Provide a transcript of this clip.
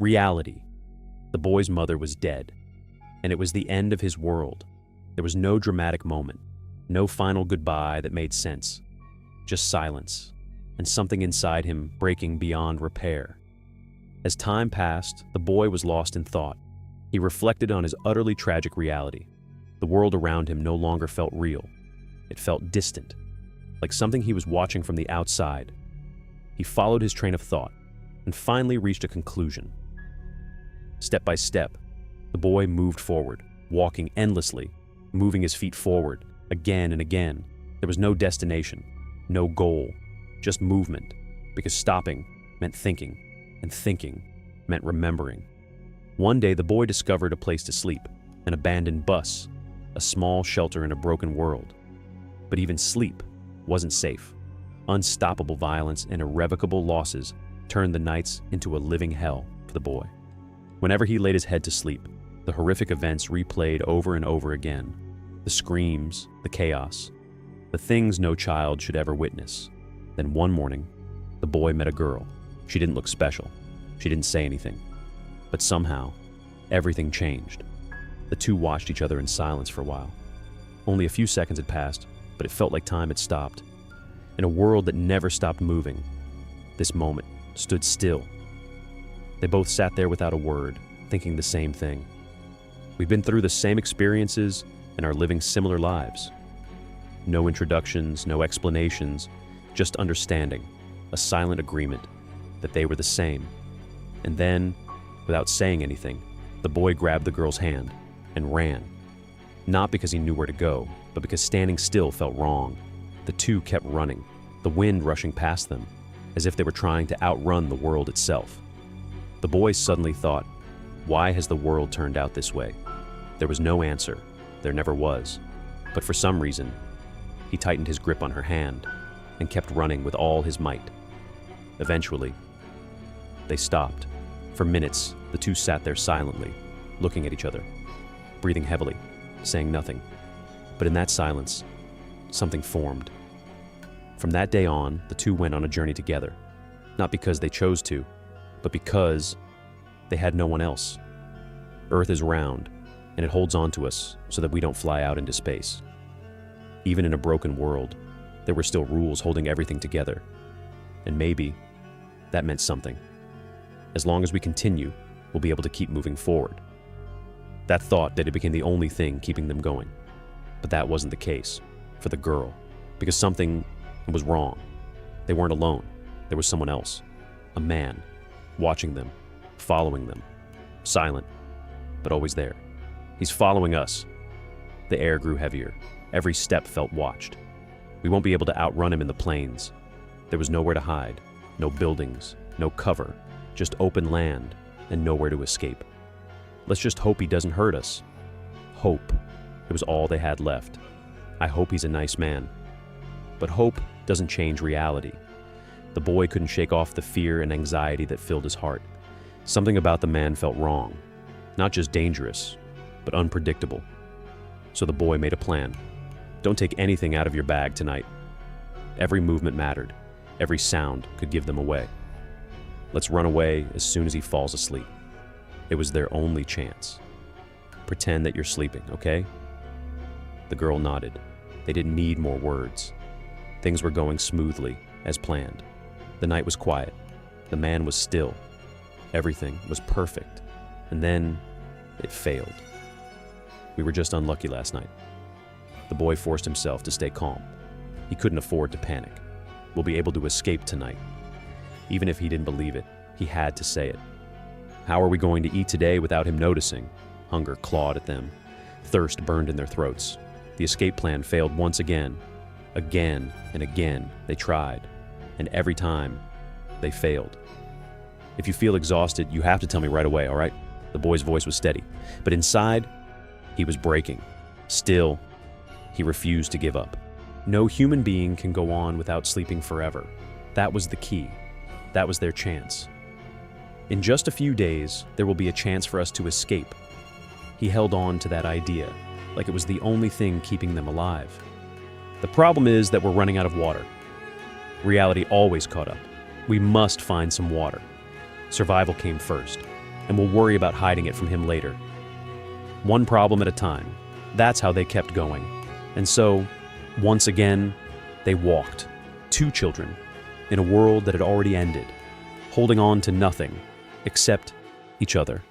Reality. The boy's mother was dead, and it was the end of his world. There was no dramatic moment, no final goodbye that made sense, just silence, and something inside him breaking beyond repair. As time passed, the boy was lost in thought. He reflected on his utterly tragic reality. The world around him no longer felt real. It felt distant, like something he was watching from the outside. He followed his train of thought and finally reached a conclusion. Step by step, the boy moved forward, walking endlessly, moving his feet forward, again and again. There was no destination, no goal, just movement, because stopping meant thinking, and thinking meant remembering. One day, the boy discovered a place to sleep, an abandoned bus, a small shelter in a broken world. But even sleep wasn't safe. Unstoppable violence and irrevocable losses turned the nights into a living hell for the boy. Whenever he laid his head to sleep, the horrific events replayed over and over again. The screams, the chaos, the things no child should ever witness. Then one morning, the boy met a girl. She didn't look special. She didn't say anything. But somehow, everything changed. The two watched each other in silence for a while. Only a few seconds had passed, but it felt like time had stopped. In a world that never stopped moving, this moment stood still. They both sat there without a word, thinking the same thing. We've been through the same experiences and are living similar lives. No introductions, no explanations, just understanding, a silent agreement that they were the same. And then, without saying anything, the boy grabbed the girl's hand and ran. Not because he knew where to go, but because standing still felt wrong. The two kept running, the wind rushing past them, as if they were trying to outrun the world itself. The boy suddenly thought, why has the world turned out this way? There was no answer. There never was. But for some reason, he tightened his grip on her hand and kept running with all his might. Eventually, they stopped. For minutes, the two sat there silently, looking at each other, breathing heavily, saying nothing. But in that silence, something formed. From that day on, the two went on a journey together, not because they chose to, but because they had no one else. Earth is round, and it holds on to us so that we don't fly out into space. Even in a broken world, there were still rules holding everything together. And maybe that meant something. As long as we continue, we'll be able to keep moving forward. That thought that it became the only thing keeping them going. But that wasn't the case for the girl, because something was wrong. They weren't alone. There was someone else, a man, watching them, following them, silent, but always there. He's following us. The air grew heavier. Every step felt watched. We won't be able to outrun him in the plains. There was nowhere to hide, no buildings, no cover, just open land and nowhere to escape. Let's just hope he doesn't hurt us. Hope. It was all they had left. I hope he's a nice man. But hope doesn't change reality. The boy couldn't shake off the fear and anxiety that filled his heart. Something about the man felt wrong. Not just dangerous, but unpredictable. So the boy made a plan. Don't take anything out of your bag tonight. Every movement mattered. Every sound could give them away. Let's run away as soon as he falls asleep. It was their only chance. Pretend that you're sleeping, okay? The girl nodded. They didn't need more words. Things were going smoothly, as planned. The night was quiet. The man was still. Everything was perfect. And then it failed. We were just unlucky last night. The boy forced himself to stay calm. He couldn't afford to panic. We'll be able to escape tonight. Even if he didn't believe it, he had to say it. How are we going to eat today without him noticing? Hunger clawed at them. Thirst burned in their throats. The escape plan failed once again. Again and again, they tried. And every time, they failed. If you feel exhausted, you have to tell me right away, all right? The boy's voice was steady. But inside, he was breaking. Still, he refused to give up. No human being can go on without sleeping forever. That was the key. That was their chance. In just a few days, there will be a chance for us to escape. He held on to that idea, like it was the only thing keeping them alive. The problem is that we're running out of water. Reality always caught up. We must find some water. Survival came first. and will worry about hiding it from him later. One problem at a time. That's how they kept going. And so, once again, they walked, two children, in a world that had already ended, holding on to nothing except each other.